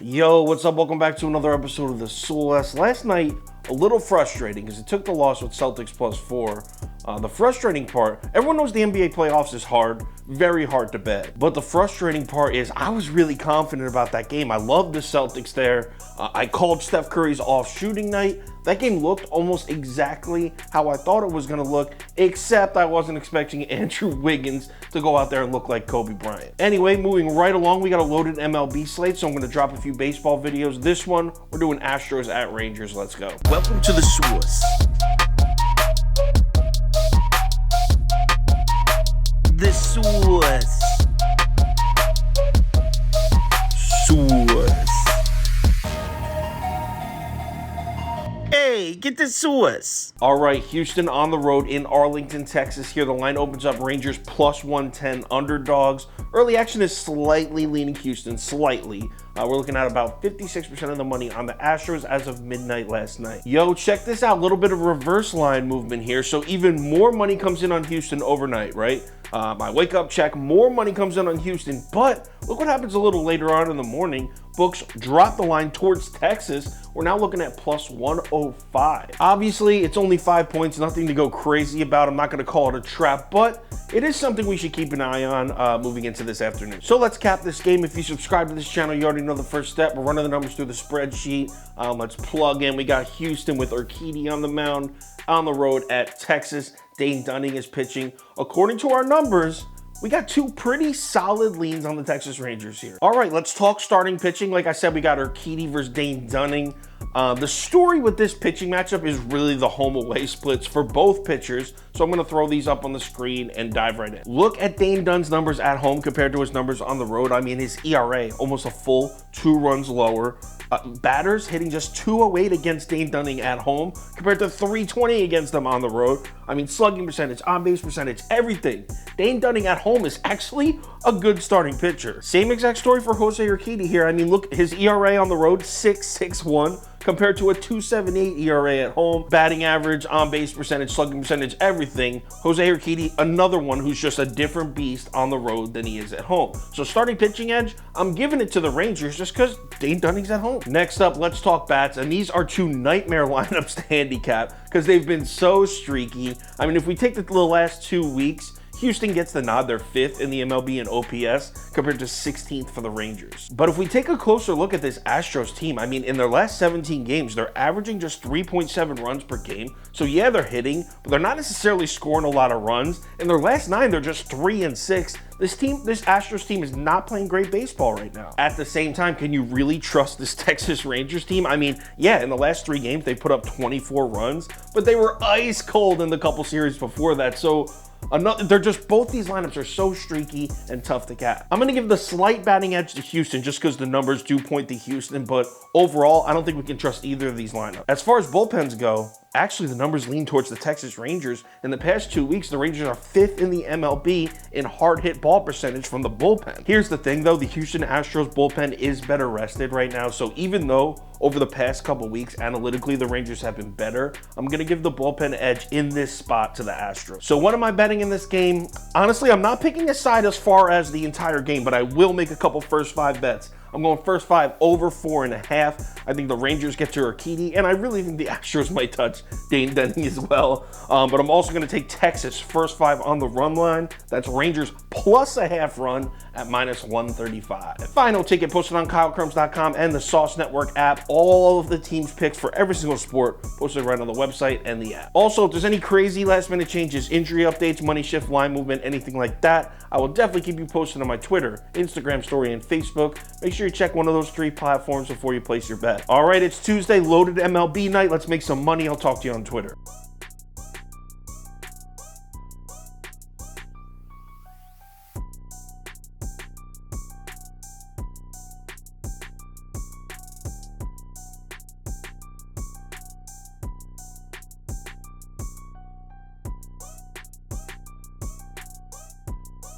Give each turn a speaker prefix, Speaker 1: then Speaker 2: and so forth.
Speaker 1: Yo, what's up? Welcome back to another episode of the SOS. Last night, a little frustrating because it took the loss with Celtics +4. The frustrating part, everyone knows the NBA playoffs is hard, very hard to bet. But the frustrating part is I was really confident about that game. I loved the Celtics there. I called Steph Curry's off shooting night. That game looked almost exactly how I thought it was going to look, except I wasn't expecting Andrew Wiggins to go out there and look like Kobe Bryant. Anyway, moving right along, we got a loaded MLB slate, so I'm going to drop a few baseball videos. This one, we're doing Astros at Rangers. Let's go.
Speaker 2: Welcome to the source. The source. Source. Hey, get the source.
Speaker 1: All right, Houston on the road in Arlington, Texas. Here, the line opens up Rangers +110 underdogs. Early action is slightly leaning Houston, slightly. We're looking at about 56% of the money on the Astros as of midnight last night. Yo, check this out. A little bit of reverse line movement here. So even more money comes in on Houston overnight, right? My wake up check, more money comes in on Houston, but look what happens a little later on in the morning. Books drop the line towards Texas. We're now looking at +105. Obviously, it's only 5 points, nothing to go crazy about. I'm not going to call it a trap, but it is something we should keep an eye on moving into this afternoon. So let's cap this game. If you subscribe to this channel, you already know the first step. We're running the numbers through the spreadsheet. Let's plug in. We got Houston with Urquidy on the mound on the road at Texas. Dane is pitching. According to our numbers, we got two pretty solid leans on the Texas Rangers here. All right, let's talk starting pitching. Like I said, we got Urquidy versus Dane. The story with this pitching matchup is really the home-away splits for both pitchers. So I'm going to throw these up on the screen and dive right in. Look at Dane Dunn's numbers at home compared to his numbers on the road. I mean, his ERA almost a full 2 runs lower. Batters hitting just 208 against Dane Dunning at home compared to 320 against them on the road. I mean, slugging percentage, on-base percentage, everything. Dane Dunning at home is actually a good starting pitcher. Same exact story for Jose Urquidy here. I mean, look, his ERA on the road, 6.61 compared to a 2.78 ERA at home. Batting average, on-base percentage, slugging percentage, everything. Jose Urquidy, another one who's just a different beast on the road than he is at home. So starting pitching edge, I'm giving it to the Rangers just because Dane Dunning's at home. Next up, let's talk bats, and these are two nightmare lineups to handicap because they've been so streaky. I mean, if we take the last 2 weeks, Houston gets the nod. They're 5th in the MLB in OPS compared to 16th for the Rangers. But if we take a closer look at this Astros team, I mean, in their last 17 games, they're averaging just 3.7 runs per game. So yeah, they're hitting, but they're not necessarily scoring a lot of runs. In their last 9, they're just 3-6. This Astros team is not playing great baseball right now. At the same time, can you really trust this Texas Rangers team? I mean, yeah, in the last 3 games, they put up 24 runs, but they were ice cold in the couple series before that. So they're just, both these lineups are so streaky and tough to cap. I'm going to give the slight batting edge to Houston just because the numbers do point to Houston, but overall, I don't think we can trust either of these lineups. As far as bullpens go, actually, the numbers lean towards the Texas Rangers. In the past 2 weeks, the Rangers are 5th in the MLB in hard hit ball percentage from the bullpen. Here's the thing, though. The Houston Astros bullpen is better rested right now. So even though over the past couple weeks, analytically, the Rangers have been better, I'm going to give the bullpen edge in this spot to the Astros. So what am I betting in this game? Honestly, I'm not picking a side as far as the entire game, but I will make a couple first 5 bets. I'm going first 5 over 4.5. I think the Rangers get to Urquidy, and I really think the Astros might touch Dane Dunning as well. But I'm also going to take Texas first 5 on the run line. That's Rangers plus a half run at -135. Final ticket posted on KyleKirms.com and the Sauce Network app. All of the teams' picks for every single sport posted right on the website and the app. Also, if there's any crazy last-minute changes, injury updates, money shift, line movement, anything like that, I will definitely keep you posted on my Twitter, Instagram story, and Facebook. Make sure you check one of those 3 platforms before you place your bet. All right, it's Tuesday, loaded MLB night. Let's make some money. I'll talk to you on Twitter.